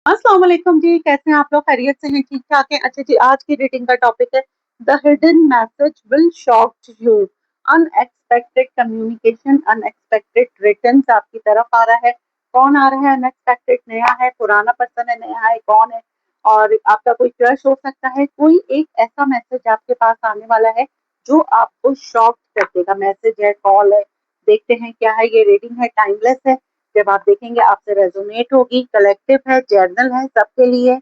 अस्सलाम वालेकुम जी, कैसे हैं आप लोग? खैरियत से हैं? ठीक-ठाक हैं? अच्छा जी, आज की रीडिंग का टॉपिक है the hidden message will shock you. Unexpected communication, unexpected returns आपकी तरफ आ रहा है। कौन आ रहा है अनएक्सपेक्टेड? नया है, पुराना पर्सन है, नया है, कौन है? और आपका कोई क्रश हो सकता है। कोई एक ऐसा मैसेज आपके पास आने वाला है जो आपको शॉक कर देगा। मैसेज है, कॉल है, देखते हैं क्या है। ये रीडिंग है, टाइमलेस है। जब आप देखेंगे आपसे रेजोनेट होगी। कलेक्टिव है, जर्नल है, सबके लिए।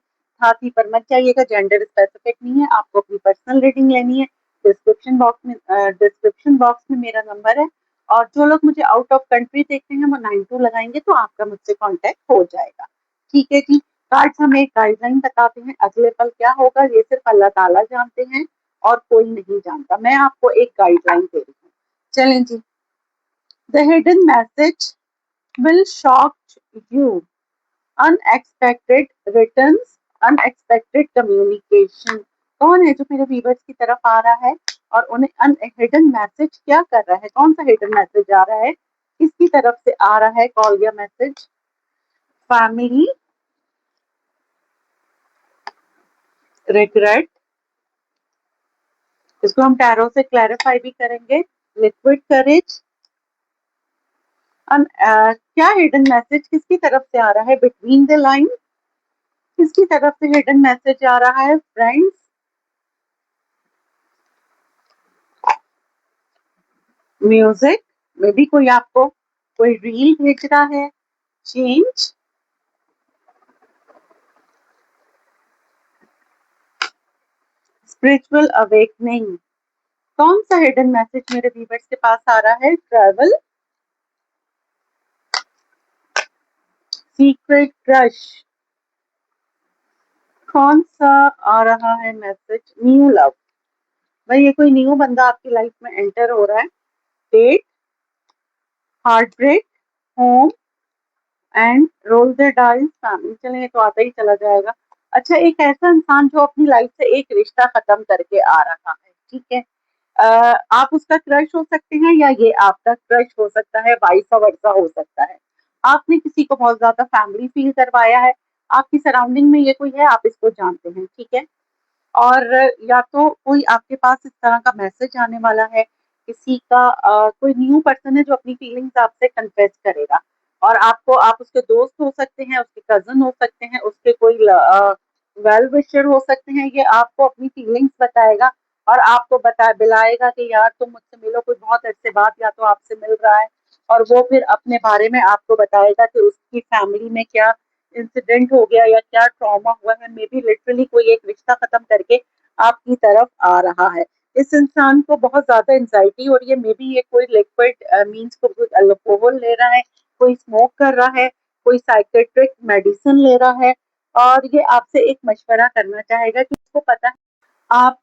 हाथी पर मत जाइएगा, जेंडर स्पेसिफिक नहीं है। आपको अपनी पर्सनल रीडिंग लेनी है। डिस्क्रिप्शन बॉक्स में मेरा नंबर है। और जो लोग मुझे आउट ऑफ कंट्री देखते हैं वो 92 लगाएंगे तो आपका मुझसे कांटेक्ट हो जाएगा। ठीक है जी। कार्ड्स हमें एक गाइडलाइन बताते हैं, अगले पल क्या होगा ये सिर्फ अल्लाह ताला जानते हैं और कोई नहीं जानता। मैं आपको एक गाइडलाइन दे रही हूँ। चलें जी। The hidden message will shock you. Unexpected returns, unexpected communication. कौन है जो मेरे व्यूवर्स की तरफ आ रहा है और उन्हें हिडन मैसेज क्या कर रहा है? कौन सा हिडन मैसेज आ रहा है? किसकी तरफ से आ रहा है कॉल या मैसेज? फैमिली, रिग्रेट, इसको हम टैरो से क्लैरिफाई भी करेंगे। Liquid courage. क्या हिडन मैसेज किसकी तरफ से आ रहा है? बिटवीन द लाइन, किसकी तरफ से हिडन मैसेज आ रहा है? फ्रेंड्स, म्यूजिक, मे बी कोई आपको कोई रील भेज रहा है। Change, spiritual awakening. कौन सा हिडन मैसेज मेरे व्यूवर्स के पास आ रहा है? Travel, secret crush. कौन सा आ रहा है मैसेज? New love. भाई ये कोई न्यू बंदा आपकी लाइफ में एंटर हो रहा है। Date, heart break, home and roll the dice, family. चले, ये तो आता ही चला जाएगा। अच्छा, एक ऐसा इंसान जो अपनी लाइफ से एक रिश्ता खत्म करके आ रहा है। ठीक है। आप उसका क्रश हो सकते हैं या ये आपका क्रश हो सकता है, वाइस वर्सा हो सकता है। आपने किसी को बहुत ज्यादा फैमिली फील करवाया है। आपकी सराउंडिंग में ये कोई है, आप इसको जानते हैं। ठीक है। और या तो कोई आपके पास इस तरह का मैसेज आने वाला है, किसी का कोई न्यू पर्सन है जो अपनी फीलिंग्स आपसे कन्फेस करेगा। और आप उसके दोस्त हो सकते हैं, उसके कजन हो सकते हैं, उसके कोई वेल विशर हो सकते हैं। ये आपको अपनी फीलिंग्स बताएगा और आपको बुलाएगा कि यार तुम मुझसे मिलो। कोई बहुत अरसे बाद या तो आपसे मिल रहा है और वो फिर अपने बारे में आपको बताएगा कि उसकी फैमिली में क्या इंसिडेंट हो गया या क्या ट्रॉमा हुआ है। मे बी लिटरली कोई एक रिश्ता खत्म करके आपकी तरफ आ रहा है। इस इंसान को बहुत ज्यादा एंजाइटी हो रही है। मे बी ये कोई लिक्विड मीन्स को अल्कोहल ले रहा है, कोई स्मोक कर रहा है, कोई साइकेट्रिक मेडिसिन ले रहा है। और ये आपसे एक मशवरा करना चाहेगा कि उसको पता है आप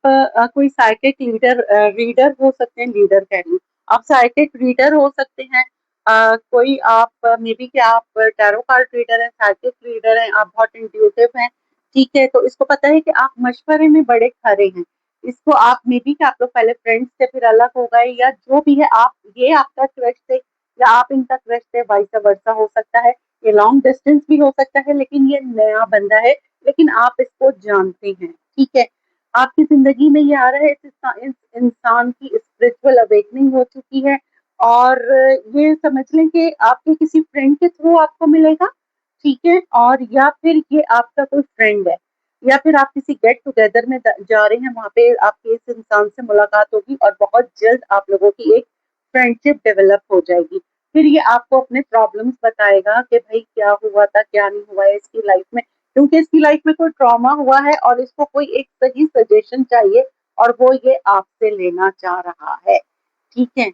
कोई साइकिक रीडर हो सकते हैं। लीडर कह रही हूँ, आप साइकिक रीडर हो सकते हैं। कोई आप मे बी कि आप टैरो कार्ड रीडर हैं, साइकिक रीडर हैं, आप बहुत इंट्यूटिव हैं। ठीक है। तो इसको पता है कि आप मशवरे में बड़े खरे हैं। इसको आप मे बी कि आप लोग पहले फ्रेंड्स थे फिर अलग हो गए या जो भी है, आप ये आपका क्रश थे या आप इनका क्रश थे, वाइस वर्सा हो सकता है। ये लॉन्ग डिस्टेंस भी हो सकता है, लेकिन ये नया बंदा है, लेकिन आप इसको जानते हैं। ठीक है। आपकी जिंदगी में ये आ रहा है, इस इंसान की स्पिरिचुअल अवेकनिंग हो चुकी है। और ये समझ लें कि आपके किसी फ्रेंड के थ्रू आपको मिलेगा। ठीक है। और या फिर ये आपका कोई फ्रेंड है या फिर आप किसी गेट टुगेदर में जा रहे हैं, वहां पे आपके इस इंसान से मुलाकात होगी और बहुत जल्द आप लोगों की एक फ्रेंडशिप डेवलप हो जाएगी। फिर ये आपको अपने प्रॉब्लम्स बताएगा कि भाई क्या हुआ था, क्या नहीं हुआ है इसकी लाइफ में, क्योंकि इसकी लाइफ में कोई ट्रॉमा हुआ है और इसको कोई एक सही सजेशन चाहिए और वो ये आपसे लेना चाह रहा है। ठीक है।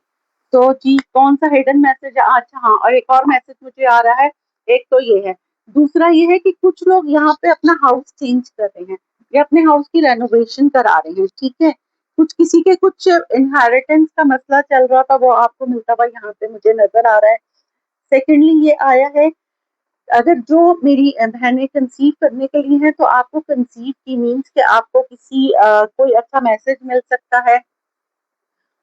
तो जी, कौन सा हिडन मैसेज है? अच्छा हाँ, और एक और मैसेज मुझे आ रहा है। एक तो ये है, दूसरा ये है कि कुछ लोग यहाँ पे अपना हाउस चेंज कर रहे हैं या अपने हाउस की रेनोवेशन करा रहे हैं। ठीक है। कुछ किसी के कुछ इनहेरिटेंस का मसला चल रहा था, वो आपको मिलता हुआ यहाँ पे मुझे नजर आ रहा है। सेकेंडली ये आया है, अगर जो मेरी बहनें कंसीव करने के लिए हैं तो आपको कंसीव की मीन्स कि आपको किसी कोई अच्छा मैसेज मिल सकता है।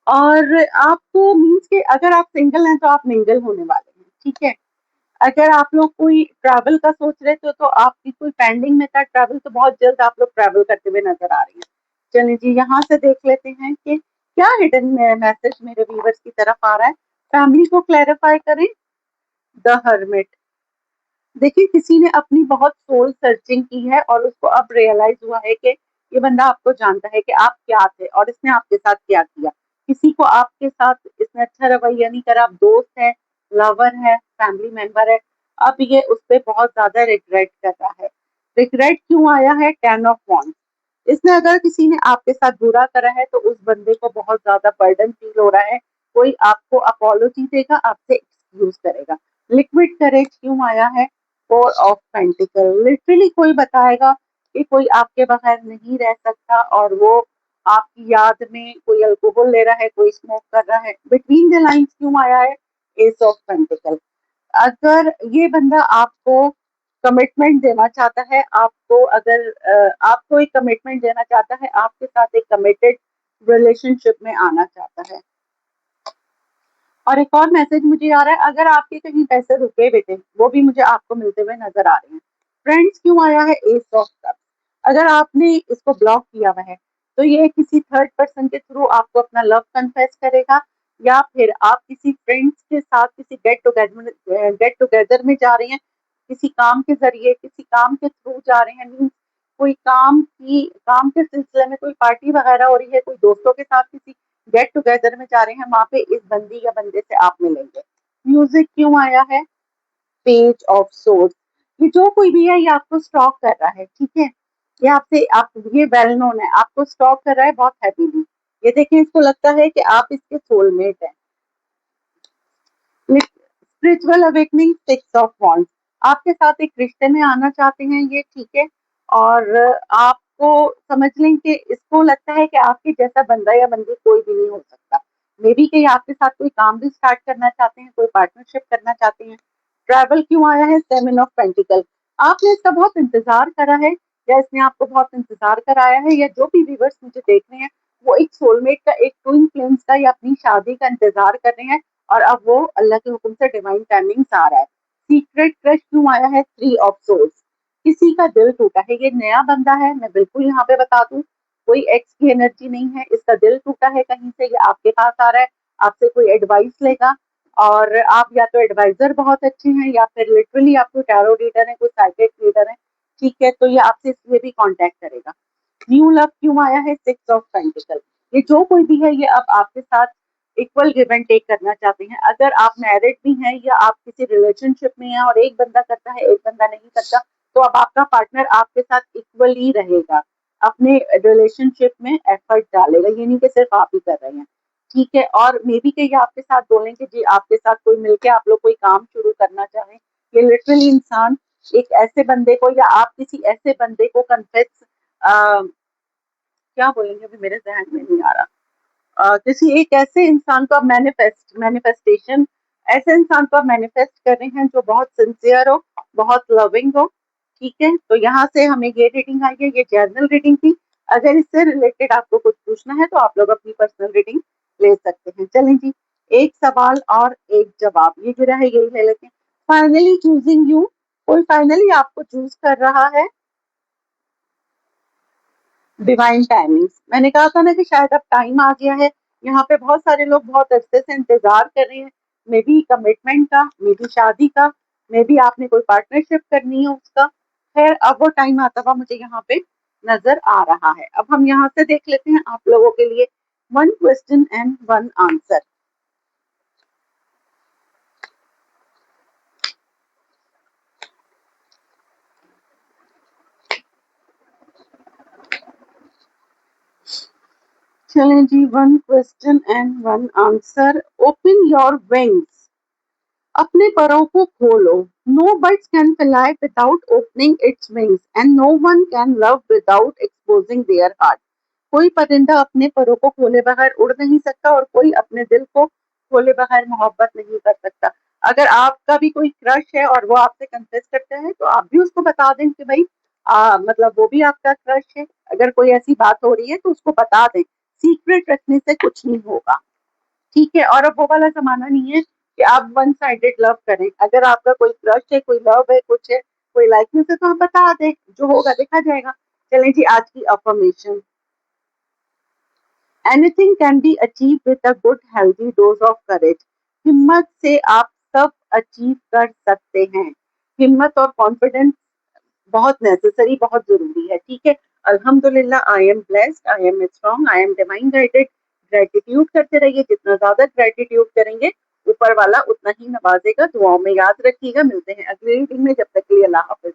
और आपको मीन्स कि अगर आप सिंगल हैं तो आप मिंगल होने वाले हैं। ठीक है। अगर आप लोग कोई ट्रैवल का सोच रहे थे तो आपकी कोई पेंडिंग में था ट्रैवल, तो बहुत जल्द आप लोग ट्रैवल करते हुए नजर आ रही हैं। चलिए जी, यहाँ से देख लेते हैं कि क्या हिडन मैसेज मेरे व्यूवर्स की तरफ आ रहा है। फैमिली को क्लैरिफाई करें। The hermit. देखिए, किसी ने अपनी बहुत सोल सर्चिंग की है और उसको अब रियलाइज हुआ है कि ये बंदा आपको जानता है कि आप क्या थे और इसने आपके साथ क्या किया। किसी को आपके साथ इसने अच्छा रवैया नहीं करा, आप दोस्त है, लवर है, फैमिली मेंबर है, अब ये उस पर बहुत ज्यादा रिग्रेट कर रहा है। रिग्रेट क्यों आया है? 10 ऑफ वॉन्ड्स। इसने अगर किसी ने आपके साथ बुरा करा है तो उस बंदे को बहुत ज्यादा बर्डन फील हो रहा है। कोई आपको अपॉलॉजी देगा, आपसे एक्सक्यूज करेगा। लिक्विड करेज क्यों आया है? 4 ऑफ पेंटिकल। लिटरली कोई बताएगा कि कोई आपके बगैर नहीं रह सकता और वो आपकी याद में कोई अल्कोहल ले रहा है, कोई स्मोक कर रहा है। बिटवीन द लाइन्स क्यों आया है? S of pentacle. अगर ये बंदा आपको कमिटमेंट देना चाहता है, आपको अगर आपको एक कमिटमेंट देना चाहता है, आपके साथ एक कमिटेड रिलेशनशिप में आना चाहता है। और एक और मैसेज मुझे आ रहा है, अगर आपके कहीं पैसे रुके हुए थे वो भी मुझे आपको मिलते हुए नजर आ रहे हैं। फ्रेंड्स क्यों आया है? S of cup. अगर आपने इसको ब्लॉक किया हुआ है तो ये किसी थर्ड पर्सन के थ्रू आपको अपना लव कन्फेस करेगा, या फिर आप किसी फ्रेंड्स के साथ किसी गेट टुगेदर में जा रहे हैं, किसी काम के जरिए, किसी काम के थ्रू जा रहे हैं। मीन्स कोई काम के सिलसिले में कोई पार्टी वगैरह हो रही है, कोई दोस्तों के साथ किसी गेट टुगेदर में जा रहे हैं, वहां पे इस बंदी या बंदे से आप मिलेंगे। म्यूजिक क्यों आया है? Page of source. ये जो कोई भी है ये आपको स्टॉक कर रहा है, ठीक है। ये आपसे आप ये वेल नोन है, आपको स्टॉक कर रहा है बहुत हैवीली। ये देखें, इसको लगता है कि आप इसके सोलमेट हैं। Spiritual awakening, 6 of wands. आपके साथ एक रिश्ते में आना चाहते हैं ये, ठीक है। और आपको समझ लें कि इसको लगता है कि आपके जैसा बंदा या बंदी कोई भी नहीं हो सकता। मे बी कि आपके साथ कोई काम भी स्टार्ट करना चाहते हैं, कोई पार्टनरशिप करना चाहते हैं। ट्रैवल क्यों आया है? 7 ऑफ पेंटिकल। आपने इसका बहुत इंतजार करा है, या इसने आपको बहुत इंतजार कराया है, या जो भी व्यूवर्स मुझे देख रहे हैं वो एक सोलमेट का, एक ट्विन फ्लेम्स का या अपनी शादी का इंतजार कर रहे हैं, और अब वो अल्लाह के हुक्म से डिवाइन टाइमिंग्स आ रहा है। सीक्रेट क्रश क्यों आया है? 3 ऑफ सोर्स। किसी का दिल टूटा है, ये नया बंदा है, मैं बिल्कुल यहाँ पे बता दूं, कोई एक्स की एनर्जी नहीं है। इसका दिल टूटा है कहीं से, ये आपके पास आ रहा है, आपसे कोई एडवाइस लेगा। और आप या तो एडवाइजर बहुत अच्छे हैं, या फिर लिटरली आप कोई टैरो रीडर है, कोई साइकिक रीडर है, ठीक है, तो ये आपसे इसलिए भी कांटेक्ट करेगा। न्यू लव क्यों आया है? 6 ऑफ पेंटिकल। ये जो कोई भी है ये अब आपके साथ इक्वल गिव एंड टेक करना चाहते हैं। अगर आप मैरिड भी हैं या आप किसी रिलेशनशिप में हैं और एक बंदा करता है एक बंदा नहीं करता, तो अब आपका पार्टनर आपके साथ इक्वली रहेगा, अपने रिलेशनशिप में एफर्ट डालेगा। ये नहीं कि सिर्फ आप ही कर रहे हैं, ठीक है। और मे बी कि ये आपके साथ बोलें कि जी आपके साथ कोई मिलके आप लोग कोई काम शुरू करना चाहें। ये लिटरली इंसान एक ऐसे बंदे को, या आप किसी ऐसे बंदे को कन्फेस, क्या बोलेंगे अभी मेरे जहन में नहीं आ रहा, किसी एक ऐसे इंसान को आप मैनिफेस्टेशन, ऐसे इंसान को आप मैनिफेस्ट कर रहे हैं जो बहुत सिंसियर हो, बहुत लविंग हो, ठीक है। तो यहाँ से हमें ये रीडिंग आई है, ये जर्नल रीडिंग थी। अगर इससे रिलेटेड आपको कुछ पूछना है तो आप लोग अपनी पर्सनल रीडिंग ले सकते हैं। चलें जी, एक सवाल और एक जवाब, ये जो है यही ले लेते हैं। Finally choosing you. कोई फाइनली आपको चूज कर रहा है। डिवाइन टाइमिंग्स, मैंने कहा था ना कि शायद अब टाइम आ गया है। यहाँ पे बहुत सारे लोग बहुत अरसे से इंतजार कर रहे हैं, मे बी कमिटमेंट का, मे बी शादी का, मे बी आपने कोई पार्टनरशिप करनी है उसका। खैर, अब वो टाइम आता हुआ मुझे यहाँ पे नजर आ रहा है। अब हम यहाँ से देख लेते हैं आप लोगों के लिए 1 क्वेश्चन एंड 1 आंसर। चलें जी, 1 question and 1 answer. Open your wings. अपने परों को खोलो। No birds can fly without opening its wings and no one can love without exposing their heart. कोई परिंदा अपने परों को खोले बगैर उड़ नहीं सकता, और कोई अपने दिल को खोले बगैर मोहब्बत नहीं कर सकता। अगर आपका भी कोई क्रश है और वो आपसे कन्फेस करता है तो आप भी उसको बता दें कि भाई मतलब वो भी आपका क्रश है। अगर कोई ऐसी बात हो रही है तो उसको बता दें। सीक्रेट रखने से कुछ नहीं होगा, ठीक है। और अब वो वाला जमाना नहीं है कि आप वन साइडेड लव करें। अगर आपका कोई क्रश है, कोई लव है, कुछ है, कोई लाइकनेस है, तो आप बता दें, जो होगा देखा जाएगा। चलें जी, आज की affirmation, anything can be achieve with a good healthy dose of courage. हिम्मत से आप सब अचीव कर सकते हैं। हिम्मत और कॉन्फिडेंस बहुत नेसेसरी, बहुत जरूरी है, ठीक है। अल्हम्दुलिल्लाह, I am blessed, I am strong, I am divine guided. Gratitude करते रहिए, जितना ज्यादा ग्रेटिट्यूड करेंगे ऊपर वाला उतना ही नवाजेगा। दुआओं में याद रखिएगा। मिलते हैं अगले रीडिंग में, जब तक के लिए अल्लाह हाफिज।